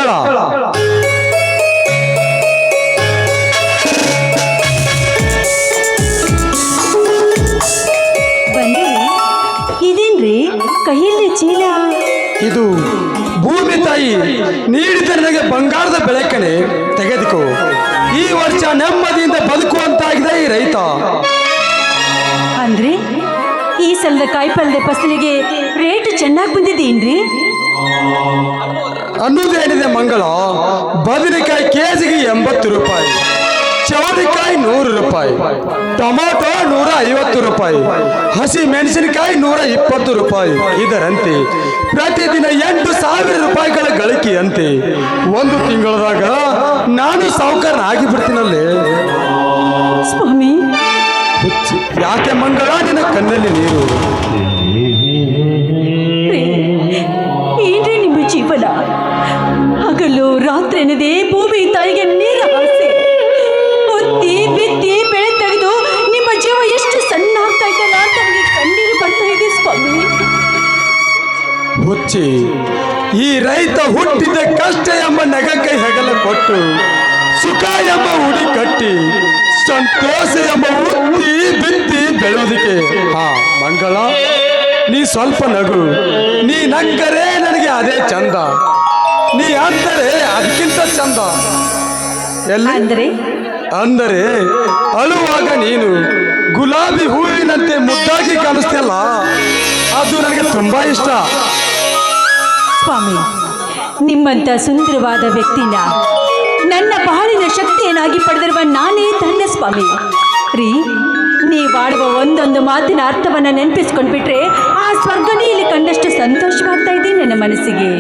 ಮಂಗಳ. ಇದೇನ್ರಿ ಕೈಯಲ್ಲಿ ಚೀಲ? ಇದು ಭೂಮಿ ತಾಯಿ ನೀಡಿದ ನನಗೆ ಬಂಗಾರದ ಬೆಳಕನೆ, ತೆಗೆದುಕೋ. ಈ ವರ್ಷ ನೆಮ್ಮದಿಯಿಂದ ಬದುಕುವಂತಾಗಿದೆ ಈ ರೈತ. ಅಂದ್ರೆ ಈ ಸಲದ ಕಾಯಿಪಲ್ಯದ ಫಸಲಿಗೆ ರೇಟ್ ಚೆನ್ನಾಗಿ ಬಂದಿದೇನ್ರಿ? ಅನ್ನೋದೇನಿದೆ ಮಂಗಳ, ಬದನೆಕಾಯಿ ಕೆಜಿಗೆ 80 ರೂಪಾಯಿ, ಚೌಳಿಕಾಯಿ 100 ರೂಪಾಯಿ, ಟೊಮಾಟೊ 150 ರೂಪಾಯಿ, ಹಸಿ ಮೆಣಸಿನಕಾಯಿ 120 ರೂಪಾಯಿ. ಇದರಂತೆ ಪ್ರತಿದಿನ 8,000 ರೂಪಾಯಿಗಳ ಗಳಿಕೆಯಂತೆ ಒಂದು ತಿಂಗಳದಾಗ ನಾನು ಸಾಹುಕಾರ ಆಗಿಬಿಡ್ತೀನಲ್ಲಿ. ಸ್ವಾಮಿ, ಯಾಕೆ ಮಂಗಳ ನಿನ್ನ ಕಣ್ಣಲ್ಲಿ ನೀರು? ಏನ್ರಿ ನಿಮ್ಮ ಜೀವನ? ಹಗಲು ರಾತ್ರಿ ಅನ್ನದೇ ಭೂಮಿ ತಾಯಿಗೆ ನೀರು ಹಾಸಿ ಒತ್ತಿ ಬಿತ್ತಿ ಬೆಳೆ ತೆಗೆದು ನಿಮ್ಮ ಜೀವ ಎಷ್ಟು ಸಣ್ಣ ಆಗ್ತಾ ಇದ್ದಲ್ಲ ಅಂತ ನನಗೆ ಕಣ್ಣೀರು ಬರ್ತಾ ಇದೆ ಸ್ವಾಮಿ. ಹುಚ್ಚಿ, ಈ ರೈತ ಹುಟ್ಟಿದ ಕಷ್ಟ ಎಂಬ ನಗಕ್ಕೆ ಹೆಗಲ ಕೊಟ್ಟು, ಸುಖ ಎಂಬ ಉಡಿ ಕಟ್ಟಿ, ಸಂತೋಷ ಎಂಬ ಉತ್ತಿ ಬಿತ್ತಿ ಬೆಳೆಯೋದಿಕ್ಕೆ. ಹಾ ಮಂಗಳ, ನೀ ಸ್ವಲ್ಪ ನಗು. ನೀ ನಕ್ಕರೆ ನನಗೆ ಅದೇ ಚಂದ, ನೀ ಅಂದರೆ ಅದಕ್ಕಿಂತ ಚಂದ. ಅಂದರೆ ಅಳುವಾಗ ನೀನು ಗುಲಾಬಿ ಹೂವಿನಂತೆ ಮುದ್ದಾಗಿ ಕಾಣಿಸ್ತಿಯಲ್ಲ, ಅದು ನನಗೆ ತುಂಬಾ ಇಷ್ಟ. ಸ್ವಾಮಿ, ನಿಮ್ಮಂಥ ಸುಂದರವಾದ ವ್ಯಕ್ತಿನ ನನ್ನ ಬಾಳಿನ ಶಕ್ತಿಯನ್ನಾಗಿ ಪಡೆದಿರುವ ನಾನೇ ಧನ್ಯ ಸ್ವಾಮಿ. ರೀ, ನೀವಾಡುವ ಒಂದೊಂದು ಮಾತಿನ ಅರ್ಥವನ್ನು ನೆನಪಿಸ್ಕೊಂಡ್ಬಿಟ್ರೆ ಆ ಸ್ವರ್ಗನೇ ಇಲ್ಲಿ ಕಂಡಷ್ಟು ಸಂತೋಷವಾಗ್ತಾ ಇದೆ ನನ್ನ ಮನಸ್ಸಿಗೆ.